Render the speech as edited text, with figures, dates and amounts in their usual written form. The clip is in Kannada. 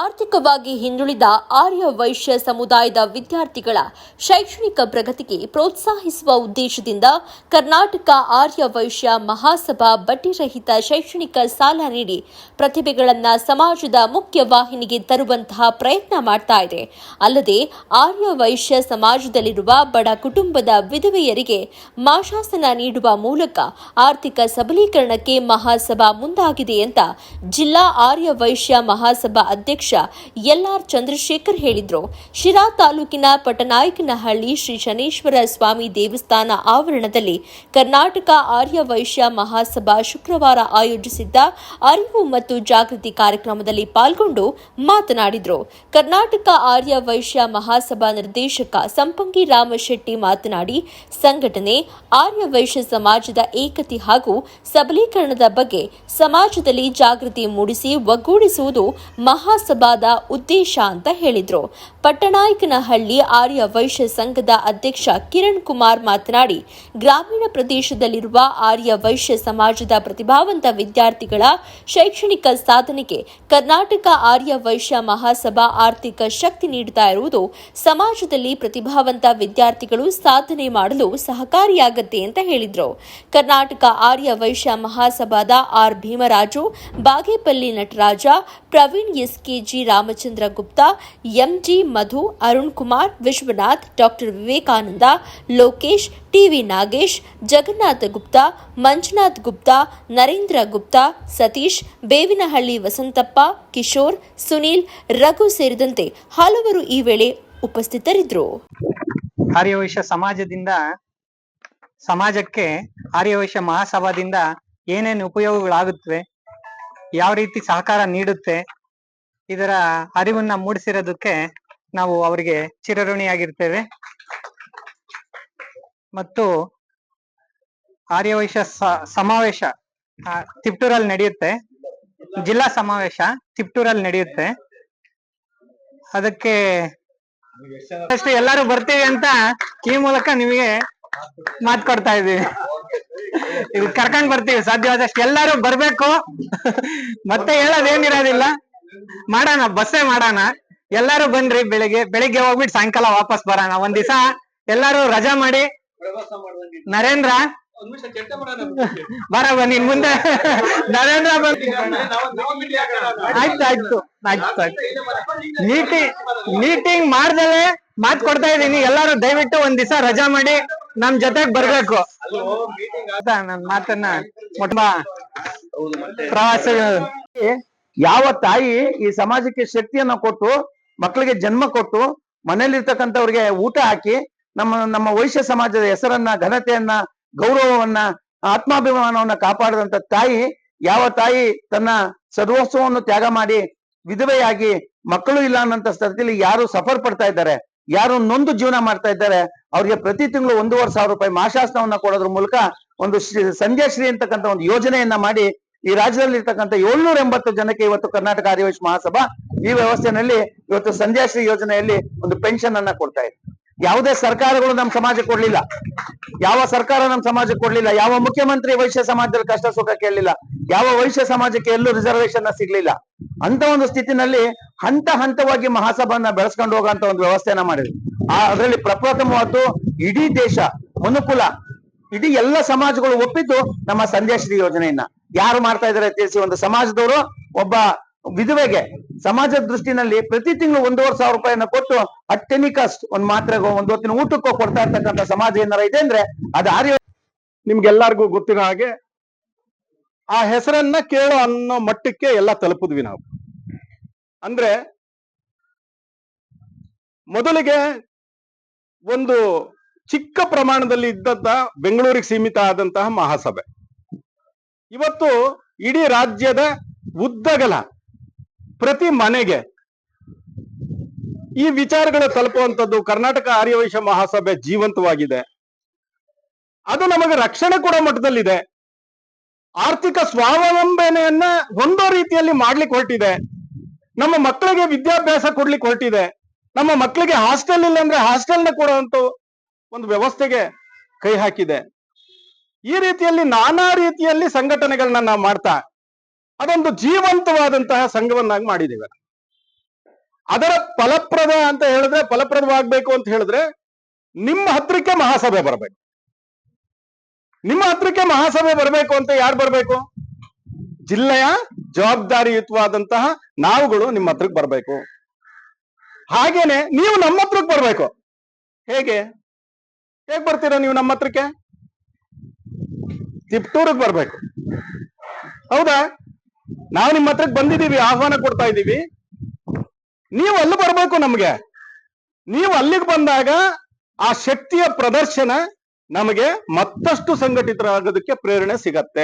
ಆರ್ಥಿಕವಾಗಿ ಹಿಂದುಳಿದ ಆರ್ಯ ವೈಶ್ಯ ಸಮುದಾಯದ ವಿದ್ಯಾರ್ಥಿಗಳ ಶೈಕ್ಷಣಿಕ ಪ್ರಗತಿಗೆ ಪ್ರೋತ್ಸಾಹಿಸುವ ಉದ್ದೇಶದಿಂದ ಕರ್ನಾಟಕ ಆರ್ಯ ವೈಶ್ಯ ಮಹಾಸಭಾ ಬಡ್ಡಿರಹಿತ ಶೈಕ್ಷಣಿಕ ಸಾಲ ನೀಡಿ ಪ್ರತಿಭೆಗಳನ್ನು ಸಮಾಜದ ಮುಖ್ಯ ವಾಹಿನಿಗೆ ತರುವಂತಹ ಪ್ರಯತ್ನ ಮಾಡ್ತಾ ಇದೆ. ಅಲ್ಲದೆ ಆರ್ಯ ವೈಶ್ಯ ಸಮಾಜದಲ್ಲಿರುವ ಬಡ ಕುಟುಂಬದ ವಿಧವೆಯರಿಗೆ ಮಾಶಾಸನ ನೀಡುವ ಮೂಲಕ ಆರ್ಥಿಕ ಸಬಲೀಕರಣಕ್ಕೆ ಮಹಾಸಭಾ ಮುಂದಾಗಿದೆ ಅಂತ ಜಿಲ್ಲಾ ಆರ್ಯ ವೈಶ್ಯ ಮಹಾಸಭಾ ಅಧ್ಯಕ್ಷ ಎಲ್.ಆರ್. ಚಂದ್ರಶೇಖರ್ ಹೇಳಿದ್ರು. ಶಿರಾ ತಾಲೂಕಿನ ಪಟ್ಟನಾಯಕನಹಳ್ಳಿ ಶ್ರೀ ಶನೇಶ್ವರ ಸ್ವಾಮಿ ದೇವಸ್ಥಾನ ಆವರಣದಲ್ಲಿ ಕರ್ನಾಟಕ ಆರ್ಯ ವೈಶ್ಯ ಮಹಾಸಭಾ ಶುಕ್ರವಾರ ಆಯೋಜಿಸಿದ್ದ ಅರಿವು ಮತ್ತು ಜಾಗೃತಿ ಕಾರ್ಯಕ್ರಮದಲ್ಲಿ ಪಾಲ್ಗೊಂಡು ಮಾತನಾಡಿದರು. ಕರ್ನಾಟಕ ಆರ್ಯ ವೈಶ್ಯ ಮಹಾಸಭಾ ನಿರ್ದೇಶಕ ಸಂಪಂಗಿ ರಾಮಶೆಟ್ಟಿ ಮಾತನಾಡಿ, ಸಂಘಟನೆ ಆರ್ಯ ವೈಶ್ಯ ಸಮಾಜದ ಏಕತೆ ಹಾಗೂ ಸಬಲೀಕರಣದ ಬಗ್ಗೆ ಸಮಾಜದಲ್ಲಿ ಜಾಗೃತಿ ಮೂಡಿಸಿ ಒಗ್ಗೂಡಿಸುವುದು ಮಹಾಸಭಾದ ಉದ್ದೇಶ ಅಂತ ಹೇಳಿದರು. ಪಟ್ಟನಾಯಕನಹಳ್ಳಿ ಆರ್ಯ ವೈಶ್ಯ ಸಂಘದ ಅಧ್ಯಕ್ಷ ಕಿರಣ್ ಕುಮಾರ್ ಮಾತನಾಡಿ, ಗ್ರಾಮೀಣ ಪ್ರದೇಶದಲ್ಲಿರುವ ಆರ್ಯ ವೈಶ್ಯ ಸಮಾಜದ ಪ್ರತಿಭಾವಂತ ವಿದ್ಯಾರ್ಥಿಗಳ ಶೈಕ್ಷಣಿಕ ಸಾಧನೆಗೆ ಕರ್ನಾಟಕ ಆರ್ಯ ವೈಶ್ಯ ಮಹಾಸಭಾ ಆರ್ಥಿಕ ಶಕ್ತಿ ನೀಡುತ್ತಾ ಇರುವುದು ಸಮಾಜದಲ್ಲಿ ಪ್ರತಿಭಾವಂತ ವಿದ್ಯಾರ್ಥಿಗಳು ಸಾಧನೆ ಮಾಡಲು ಸಹಕಾರಿಯಾಗತ್ತೆ ಅಂತ ಹೇಳಿದರು. ಕರ್ನಾಟಕ ಆರ್ಯ ವೈಶ್ಯ ಮಹಾಸಭಾದ ಆರ್ ಭೀಮರಾಜು, ಬಾಗೇಪಲ್ಲಿ ನಟರಾಜ, ಪ್ರವೀಣ್ ಎಸ್ಕೆಜಿ ರಾಮಚಂದ್ರ ಗುಪ್ತಾ, ಎಂಜಿ ಮಧು, ಅರುಣ್ ಕುಮಾರ್, ವಿಶ್ವನಾಥ್, ಡಾಕ್ಟರ್ ವಿವೇಕಾನಂದ, ಲೋಕೇಶ್, ಟಿವಿ ನಾಗೇಶ್, ಜಗನ್ನಾಥ ಗುಪ್ತಾ, ಮಂಜುನಾಥ್ ಗುಪ್ತಾ, ನರೇಂದ್ರ ಗುಪ್ತಾ, ಸತೀಶ್, ಬೇವಿನಹಳ್ಳಿ ವಸಂತಪ್ಪ, ಕಿಶೋರ್, ಸುನೀಲ್, ರಘು ಸೇರಿದಂತೆ ಹಲವರು ಈ ವೇಳೆ ಉಪಸ್ಥಿತರಿದ್ದರು. ಆರ್ಯವೈಶ್ಯ ಸಮಾಜಕ್ಕೆ ಆರ್ಯವೈಶ್ಯ ಮಹಾಸಭಾದಿಂದ ಏನೇನು ಉಪಯೋಗಗಳಾಗುತ್ತವೆ, ಯಾವ ರೀತಿ ಸಹಕಾರ ನೀಡುತ್ತೆ, ಇದರ ಅರಿವನ್ನ ಮೂಡಿಸಿರೋದಕ್ಕೆ ನಾವು ಅವರಿಗೆ ಚಿರಋಣಿಯಾಗಿರ್ತೇವೆ. ಮತ್ತು ಆರ್ಯವೈಶ್ಯ ಸಮಾವೇಶ ತಿಪ್ಟೂರಲ್ಲಿ ನಡೆಯುತ್ತೆ, ಜಿಲ್ಲಾ ಸಮಾವೇಶ ತಿಪ್ಟೂರಲ್ಲಿ ನಡೆಯುತ್ತೆ. ಅದಕ್ಕೆ ಎಲ್ಲರೂ ಬರ್ತೀವಿ ಅಂತ ಈ ಮೂಲಕ ನಿಮಗೆ ಮಾತು ಕೊಡ್ತಾ ಇದೀವಿ. ಇದು ಕರ್ಕೊಂಡ್ ಬರ್ತೀವಿ, ಸಾಧ್ಯವಾದಷ್ಟು ಎಲ್ಲರೂ ಬರ್ಬೇಕು. ಮತ್ತೆ ಹೇಳೋದೇನಿರೋದಿಲ್ಲ, ಮಾಡೋಣ, ಬಸ್ಸೇ ಮಾಡೋಣ. ಎಲ್ಲಾರು ಬನ್ರಿ, ಬೆಳಿಗ್ಗೆ ಹೋಗ್ಬಿಟ್ಟು ಸಾಯಂಕಾಲ ವಾಪಸ್ ಬರೋಣ. ಒಂದ್ ದಿವಸ ಎಲ್ಲಾರು ರಜಾ ಮಾಡಿ. ನರೇಂದ್ರ ಬನ್ನಿ ಮುಂದೆ. ನರೇಂದ್ರ ಆಯ್ತು. ಮೀಟಿಂಗ್ ಮಾಡ್ದಲೆ ಮಾತ್ ಕೊಡ್ತಾ ಇದೀನಿ. ಎಲ್ಲಾರು ದಯವಿಟ್ಟು ಒಂದ್ ದಿವಸ ರಜಾ ಮಾಡಿ ನಮ್ ಜೊತೆಗ್ ಬರ್ಬೇಕು. ನನ್ ಮಾತನ್ನ ಪ್ರವಾಸ ಯಾವ ತಾಯಿ ಈ ಸಮಾಜಕ್ಕೆ ಶಕ್ತಿಯನ್ನ ಕೊಟ್ಟು ಮಕ್ಕಳಿಗೆ ಜನ್ಮ ಕೊಟ್ಟು ಮನೇಲಿರ್ತಕ್ಕಂಥವ್ರಿಗೆ ಊಟ ಹಾಕಿ ನಮ್ಮ ವೈಶ್ಯ ಸಮಾಜದ ಹೆಸರನ್ನ, ಘನತೆಯನ್ನ, ಗೌರವವನ್ನ, ಆತ್ಮಾಭಿಮಾನವನ್ನ ಕಾಪಾಡಿದಂತ ತಾಯಿ, ಯಾವ ತಾಯಿ ತನ್ನ ಸರ್ವಸ್ವವನ್ನು ತ್ಯಾಗ ಮಾಡಿ ವಿಧವೆಯಾಗಿ ಮಕ್ಕಳು ಇಲ್ಲ ಅನ್ನೋಂಥ ಸ್ಥಿತಿಯಲ್ಲಿ ಯಾರು ಸಫರ್ ಪಡ್ತಾ ಇದ್ದಾರೆ, ಯಾರು ನೊಂದು ಜೀವನ ಮಾಡ್ತಾ ಇದ್ದಾರೆ, ಅವ್ರಿಗೆ ಪ್ರತಿ ತಿಂಗಳು 1,500 ರೂಪಾಯಿ ಮಾಶಾಸನವನ್ನ ಕೊಡೋದ್ರ ಮೂಲಕ ಒಂದು ಸಂಧ್ಯಾಶ್ರೀ ಅಂತಕ್ಕಂಥ ಒಂದು ಯೋಜನೆಯನ್ನ ಮಾಡಿ ಈ ರಾಜ್ಯದಲ್ಲಿ ಇರ್ತಕ್ಕಂಥ 780 ಜನಕ್ಕೆ ಇವತ್ತು ಕರ್ನಾಟಕ ಆರ್ಯ ವೈಶ್ಯ ಮಹಾಸಭಾ ಈ ವ್ಯವಸ್ಥೆಯಲ್ಲಿ ಇವತ್ತು ಸಂಧ್ಯಾಶ್ರೀ ಯೋಜನೆಯಲ್ಲಿ ಒಂದು ಪೆನ್ಷನ್ ಅನ್ನ ಕೊಡ್ತಾ ಇದೆ. ಯಾವುದೇ ಸರ್ಕಾರಗಳು ನಮ್ಮ ಸಮಾಜಕ್ಕೆ ಕೊಡ್ಲಿಲ್ಲ, ಯಾವ ಸರ್ಕಾರ ನಮ್ಮ ಸಮಾಜಕ್ಕೆ ಕೊಡ್ಲಿಲ್ಲ, ಯಾವ ಮುಖ್ಯಮಂತ್ರಿ ವೈಶ್ಯ ಸಮಾಜದಲ್ಲಿ ಕಷ್ಟ ಸುಖ ಕೇಳಲಿಲ್ಲ, ಯಾವ ವೈಶ್ಯ ಸಮಾಜಕ್ಕೆ ಎಲ್ಲೂ ರಿಸರ್ವೇಶನ್ ಸಿಗ್ಲಿಲ್ಲ. ಅಂತ ಒಂದು ಸ್ಥಿತಿನಲ್ಲಿ ಹಂತವಾಗಿ ಮಹಾಸಭಾನ ಬೆಳೆಸ್ಕೊಂಡು ಹೋಗುವಂತ ಒಂದು ವ್ಯವಸ್ಥೆಯನ್ನ ಮಾಡಿದ್ವಿ. ಅದರಲ್ಲಿ ಪ್ರಪ್ರಥಮವಾದ್ದು ಇಡೀ ದೇಶ, ಮನುಕುಲ, ಇಡೀ ಎಲ್ಲ ಸಮಾಜಗಳು ಒಪ್ಪಿದ್ದು ನಮ್ಮ ಸಂಧ್ಯಾಶ್ರೀ ಯೋಜನೆಯನ್ನ. ಯಾರು ಮಾಡ್ತಾ ಇದಾರೆ ತಿಳಿಸಿ. ಒಂದು ಸಮಾಜದವರು ಒಬ್ಬ ವಿಧವೆಗೆ ಸಮಾಜದ ದೃಷ್ಟಿನಲ್ಲಿ ಪ್ರತಿ ತಿಂಗಳು 1,500 ರೂಪಾಯಿಯನ್ನ ಕೊಟ್ಟು ಅಟ್ಟೆನಿಕಸ್ಟ್ ಒಂದ್ ಮಾತ್ರೆಗೋ ಒಂದು ಹೊತ್ತಿನ ಊಟಕ್ಕೋ ಕೊಡ್ತಾ ಇರ್ತಕ್ಕಂಥ ಸಮಾಜ ಏನಾರ ಇದೆ ಅಂದ್ರೆ ಅದು ಆರ್ಯ. ನಿಮ್ಗೆಲ್ಲರಿಗೂ ಗೊತ್ತಿರೋ ಹಾಗೆ ಆ ಹೆಸರನ್ನ ಕೇಳೋ ಅನ್ನೋ ಮಟ್ಟಕ್ಕೆ ಎಲ್ಲ ತಲುಪಿದ್ವಿ ನಾವು. ಅಂದ್ರೆ ಮೊದಲಿಗೆ ಒಂದು ಚಿಕ್ಕ ಪ್ರಮಾಣದಲ್ಲಿ ಇದ್ದಂತ ಬೆಂಗಳೂರಿಗೆ ಸೀಮಿತ ಆದಂತಹ ಮಹಾಸಭೆ ಇವತ್ತು ಇಡೀ ರಾಜ್ಯದ ಉದ್ದಗಲ ಪ್ರತಿ ಮನೆಗೆ ಈ ವಿಚಾರಗಳು ತಲುಪುವಂಥದ್ದು ಕರ್ನಾಟಕ ಆರ್ಯ ವೈಶ್ಯ ಮಹಾಸಭೆ ಜೀವಂತವಾಗಿದೆ. ಅದು ನಮಗೆ ರಕ್ಷಣೆ ಕೊಡೋ ಮಟ್ಟದಲ್ಲಿದೆ. ಆರ್ಥಿಕ ಸ್ವಾವಲಂಬನೆಯನ್ನ ಹೊಂದೋ ರೀತಿಯಲ್ಲಿ ಮಾಡ್ಲಿಕ್ಕೆ ಹೊರಟಿದೆ. ನಮ್ಮ ಮಕ್ಕಳಿಗೆ ವಿದ್ಯಾಭ್ಯಾಸ ಕೊಡ್ಲಿಕ್ಕೆ ಹೊರಟಿದೆ. ನಮ್ಮ ಮಕ್ಕಳಿಗೆ ಹಾಸ್ಟೆಲ್ ಇಲ್ಲ ಅಂದ್ರೆ ಹಾಸ್ಟೆಲ್ನ ಕೊಡುವಂತ ಒಂದು ವ್ಯವಸ್ಥೆಗೆ ಕೈ ಹಾಕಿದೆ. ಈ ರೀತಿಯಲ್ಲಿ ನಾನಾ ರೀತಿಯಲ್ಲಿ ಸಂಘಟನೆಗಳನ್ನ ನಾವು ಮಾಡ್ತಾ ಅದೊಂದು ಜೀವಂತವಾದಂತಹ ಸಂಘವನ್ನಾಗಿ ಮಾಡಿದ್ದೇವೆ. ಅದರ ಫಲಪ್ರದ ಅಂತ ಹೇಳಿದ್ರೆ, ಫಲಪ್ರದವಾಗಬೇಕು ಅಂತ ಹೇಳಿದ್ರೆ ನಿಮ್ಮ ಹತ್ರಕ್ಕೆ ಮಹಾಸಭೆ ಬರಬೇಕು. ನಿಮ್ಮ ಹತ್ರಕ್ಕೆ ಮಹಾಸಭೆ ಬರಬೇಕು ಅಂತ ಯಾರು ಬರಬೇಕು? ಜಿಲ್ಲೆಯ ಜವಾಬ್ದಾರಿಯುತವಾದಂತಹ ನಾವುಗಳು ನಿಮ್ಮ ಹತ್ರಕ್ಕೆ ಬರಬೇಕು. ಹಾಗೇನೆ ನೀವು ನಮ್ಮ ಹತ್ರಕ್ಕೆ ಬರಬೇಕು. ಹೇಗೆ ಬರ್ತೀರಾ ನೀವು ನಮ್ಮ ಹತ್ರಕ್ಕೆ? ತಿಪ್ಟೂರಿಗೆ ಬರ್ಬೇಕು. ಹೌದಾ? ನಾವು ನಿಮ್ಮ ಹತ್ರಕ್ಕೆ ಬಂದಿದ್ದೀವಿ, ಆಹ್ವಾನ ಕೊಡ್ತಾ ಇದ್ದೀವಿ. ನೀವು ಅಲ್ಲಿ ಬರ್ಬೇಕು. ನಮ್ಗೆ ನೀವು ಅಲ್ಲಿಗೆ ಬಂದಾಗ ಆ ಶಕ್ತಿಯ ಪ್ರದರ್ಶನ ನಮಗೆ ಮತ್ತಷ್ಟು ಸಂಘಟಿತರಾಗೋದಕ್ಕೆ ಪ್ರೇರಣೆ ಸಿಗತ್ತೆ.